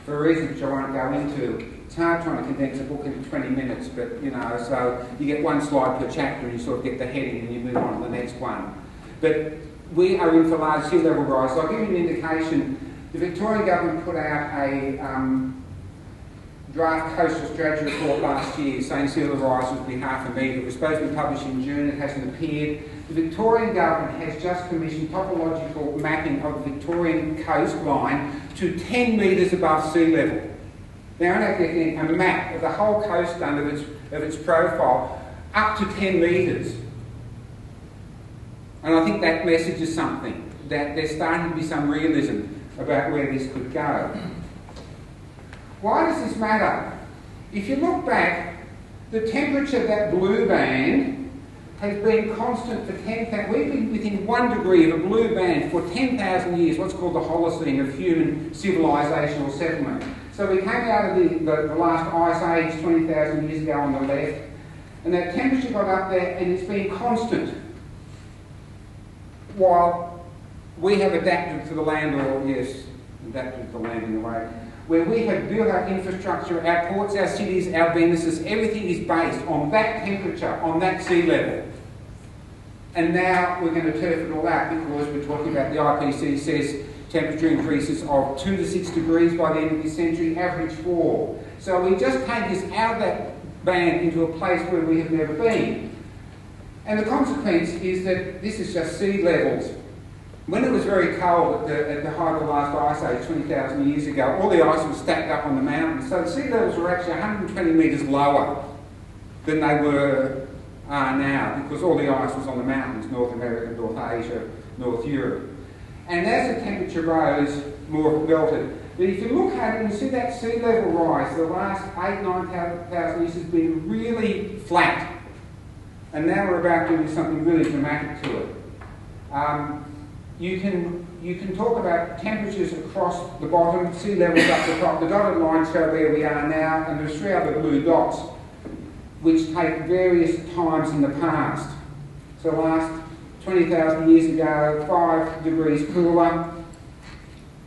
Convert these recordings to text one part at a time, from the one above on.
for reasons which I won't go into. It's hard trying to condense a book into 20 minutes, but you know, so you get one slide per chapter and you sort of get the heading and you move on to the next one. But we are in for large sea level rise. So I'll give you an indication. The Victorian government put out a draft coastal strategy report last year saying sea level rise would be 0.5 metre. It was supposed to be published in June, it hasn't appeared. The Victorian government has just commissioned topological mapping of the Victorian coastline to 10 metres above sea level. They're only getting a map of the whole coast done of its profile up to 10 metres. And I think that message is something, that there's starting to be some realism about where this could go. Why does this matter? If you look back, the temperature of that blue band has been constant for 10,000. We've been within 1 degree of a blue band for 10,000 years, what's called the Holocene of human civilisation or settlement. So we came out of the last ice age 20,000 years ago on the left, and that temperature got up there and it's been constant while we have adapted to the land, or yes, adapted to the land in a way, where we have built our infrastructure, our ports, our cities, our Venuses, everything is based on that temperature, on that sea level. And now we're going to turf it all out because we're talking about the IPCC says temperature increases of 2 to 6 degrees by the end of this century, average 4. So we just take this out of that band into a place where we have never been. And the consequence is that this is just sea levels. When it was very cold at the height of the last ice age, 20,000 years ago, all the ice was stacked up on the mountains. So the sea levels were actually 120 metres lower than they are now, because all the ice was on the mountains, North America, North Asia, North Europe. And as the temperature rose, more of it melted. But if you look at it, you see that sea level rise, the last 8,000–9,000 years has been really flat. And now we're about to do something really dramatic to it. You can talk about temperatures across the bottom, sea levels up the top. The dotted lines show where we are now, and there's 3 other blue dots which take various times in the past. So last 20,000 years ago, 5 degrees cooler,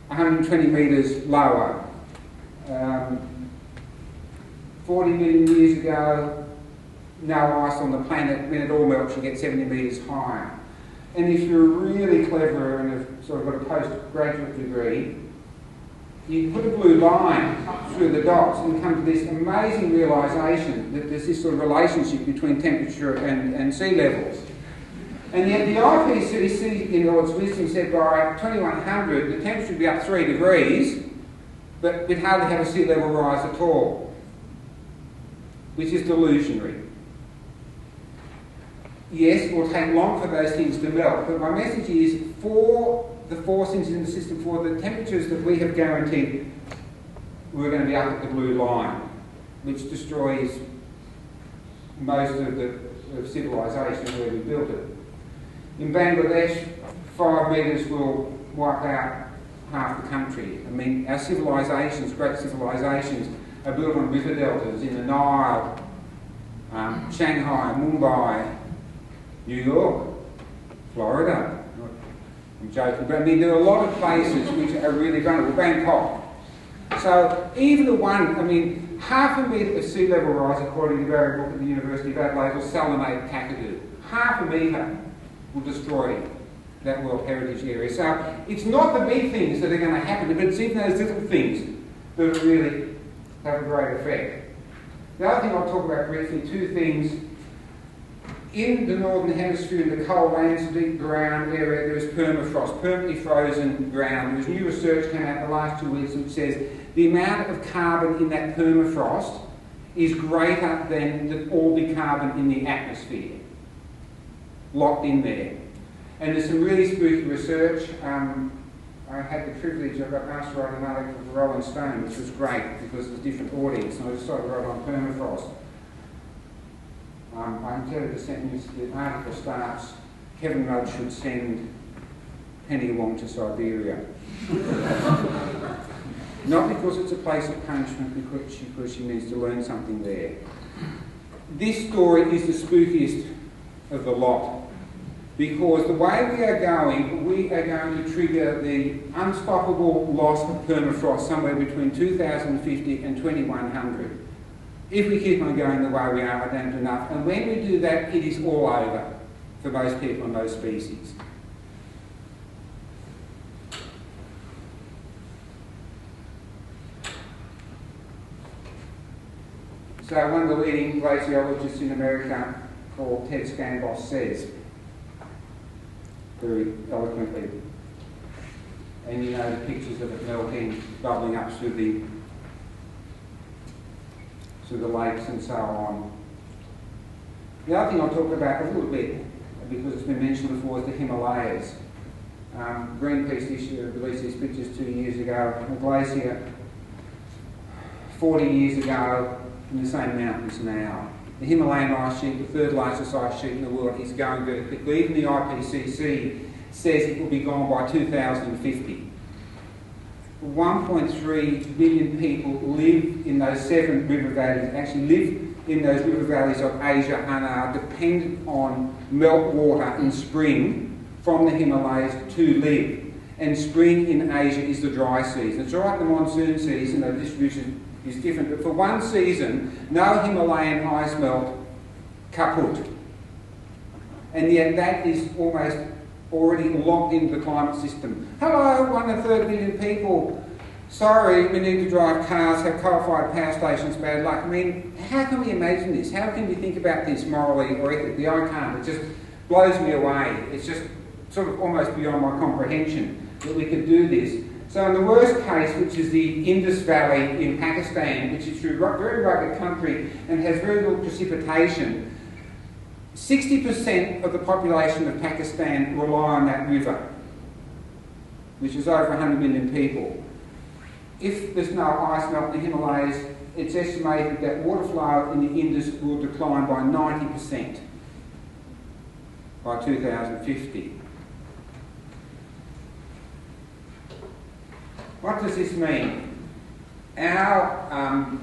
120 metres lower. 40 million years ago, no ice on the planet. When it all melts, you get 70 metres higher. And if you're really clever and have sort of got a postgraduate degree, you put a blue line through the dots and come to this amazing realisation that there's this sort of relationship between temperature and sea levels. And yet the IPCC, in all its wisdom, said by 2100 the temperature would be up 3 degrees, but we'd hardly have a sea level rise at all, which is delusionary. Yes, it will take long for those things to melt, but my message is, for the forcings in the system, for the temperatures that we have guaranteed, we're going to be up at the blue line, which destroys most of civilisation where we built it. In Bangladesh, 5 metres will wipe out half the country. I mean, our civilisations, great civilisations, are built on river deltas in the Nile, Shanghai, Mumbai, New York, Florida. I'm joking, but I mean, there are a lot of places which are really vulnerable. Bangkok. So even the one, I mean, 0.5 metre of sea level rise, according to Barry Book at the University of Adelaide, will salinate Kakadu. 0.5 metre will destroy that World Heritage Area. So it's not the big things that are going to happen, but it's even those little things that really have a great effect. The other thing I'll talk about briefly, 2 things. In the Northern Hemisphere, in the cold lands, deep ground area, there is permafrost, permanently frozen ground. There's new research came out in the last 2 weeks which says the amount of carbon in that permafrost is greater than all the carbon in the atmosphere, locked in there. And there's some really spooky research. I had the privilege, I got asked to write an article for Rolling Stone, which was great because it was a different audience, and I decided to write on permafrost. I intended the sentence, the article starts, Kevin Rudd should send Penny Wong to Siberia. Not because it's a place of punishment, because she needs to learn something there. This story is the spookiest of the lot. because the way we are going to trigger the unstoppable loss of permafrost somewhere between 2050 and 2100. If we keep on going the way we are, I don't have enough. And when we do that, it is all over for most people and most species. So one of the leading glaciologists in America, called Ted Scambos, says, very eloquently, and you know the pictures of it melting, bubbling up through the lakes and so on. The other thing I'll talk about a little bit, because it's been mentioned before, is the Himalayas. Greenpeace released these pictures 2 years ago. A glacier 40 years ago in the same mountains now. The Himalayan ice sheet, the third largest ice sheet in the world, is going very quickly. Even the IPCC says it will be gone by 2050. 1.3 billion people live in those 7 river valleys, actually live in those river valleys of Asia and are dependent on meltwater in spring from the Himalayas to live. And spring in Asia is the dry season. It's all right, the monsoon season, the distribution is different, but for one season, no Himalayan ice melt, kaput. And yet that is almost already locked into the climate system. Hello, 1/3 billion people. Sorry, we need to drive cars, have coal-fired power stations, bad luck. I mean, how can we imagine this? How can we think about this morally or ethically? I can't. It just blows me away. It's just sort of almost beyond my comprehension that we could do this. So in the worst case, which is the Indus Valley in Pakistan, which is through very rugged country and has very little precipitation, 60% of the population of Pakistan rely on that river, which is over 100 million people. If there's no ice melt in the Himalayas, it's estimated that water flow in the Indus will decline by 90% by 2050. What does this mean? Our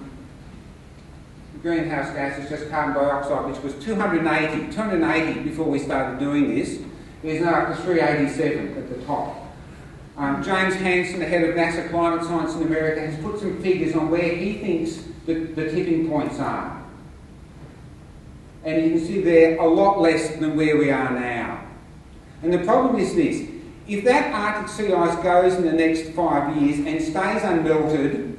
greenhouse gas is just carbon dioxide, which was 280 before we started doing this. It's now up to 387 at the top. James Hansen, the head of NASA Climate Science in America, has put some figures on where he thinks the tipping points are. And you can see they're a lot less than where we are now. And the problem is this: if that Arctic sea ice goes in the next 5 years and stays unmelted,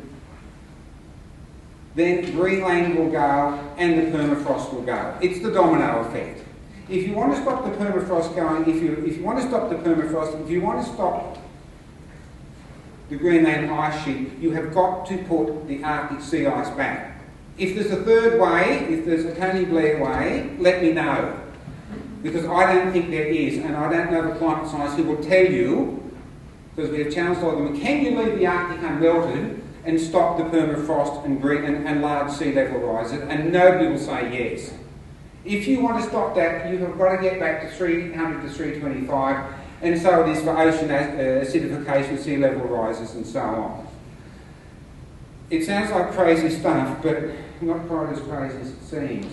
then Greenland will go and the permafrost will go. It's the domino effect. If you want to stop the permafrost going, if you want to stop the permafrost, if you want to stop the Greenland ice sheet, you have got to put the Arctic sea ice back. If there's a third way, if there's a Tony Blair way, let me know. Because I don't think there is, and I don't know the climate science who will tell you, because we have challenged all of them, can you leave the Arctic unmelted and stop the permafrost and large sea level rises? And nobody will say yes. If you want to stop that, you have got to get back to 300 to 325, and so it is for ocean acidification, sea level rises, and so on. It sounds like crazy stuff, but not quite as crazy as it seems.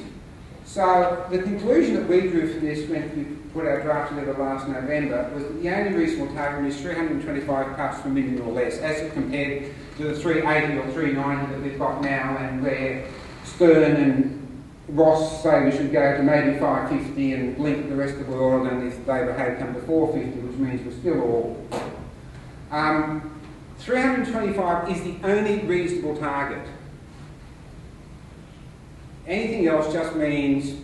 So the conclusion that we drew from this when we put our draft together last November was that the only reasonable target is 325 parts per million or less, as compared to the 380 or 390 that we've got now, and where Stern and Ross say we should go to maybe 550 and blink the rest of the world, and if they behave, come to 450, which means we're still all. 325 is the only reasonable target. Anything else just means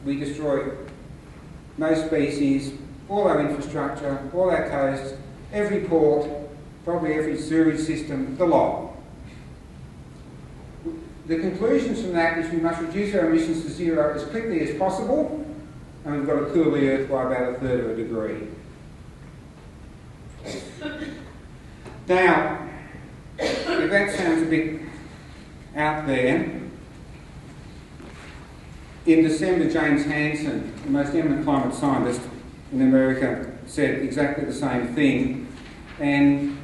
we destroy most species, all our infrastructure, all our coasts, every port, probably every sewage system, the lot. The conclusions from that is we must reduce our emissions to zero as quickly as possible, and we've got to cool the Earth by about 1/3 of a degree. Now, if that sounds a bit out there, in December, James Hansen, the most eminent climate scientist in America, said exactly the same thing. And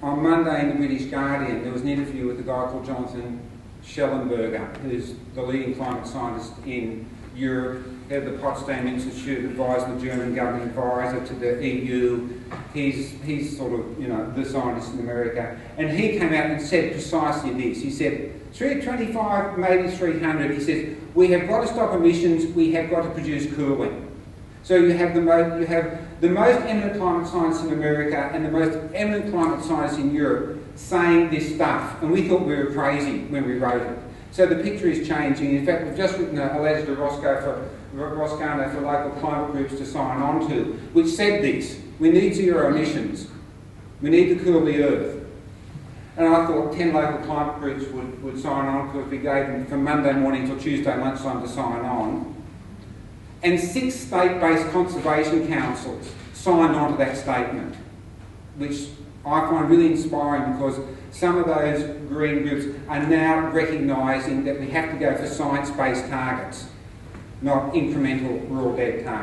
on Monday in the British Guardian, there was an interview with a guy called Jonathan Schellenberger, who's the leading climate scientist in Europe, head of the Potsdam Institute, advisor the German government, advisor to the EU. He's sort of, you know, the scientist in America. And he came out and said precisely this. He said, 325, maybe 300, he says, we have got to stop emissions, we have got to produce cooling. So you have the most eminent climate science in America and the most eminent climate science in Europe saying this stuff. And we thought we were crazy when we wrote it. So the picture is changing. In fact, we've just written a letter to Roscoe for local climate groups to sign on to, which said this: we need zero emissions. We need to cool the earth. And I thought 10 local climate groups would sign on, because we gave them from Monday morning till Tuesday lunchtime to sign on. And 6 state-based conservation councils signed on to that statement, which I find really inspiring, because some of those green groups are now recognising that we have to go for science-based targets, not incremental raw dead targets.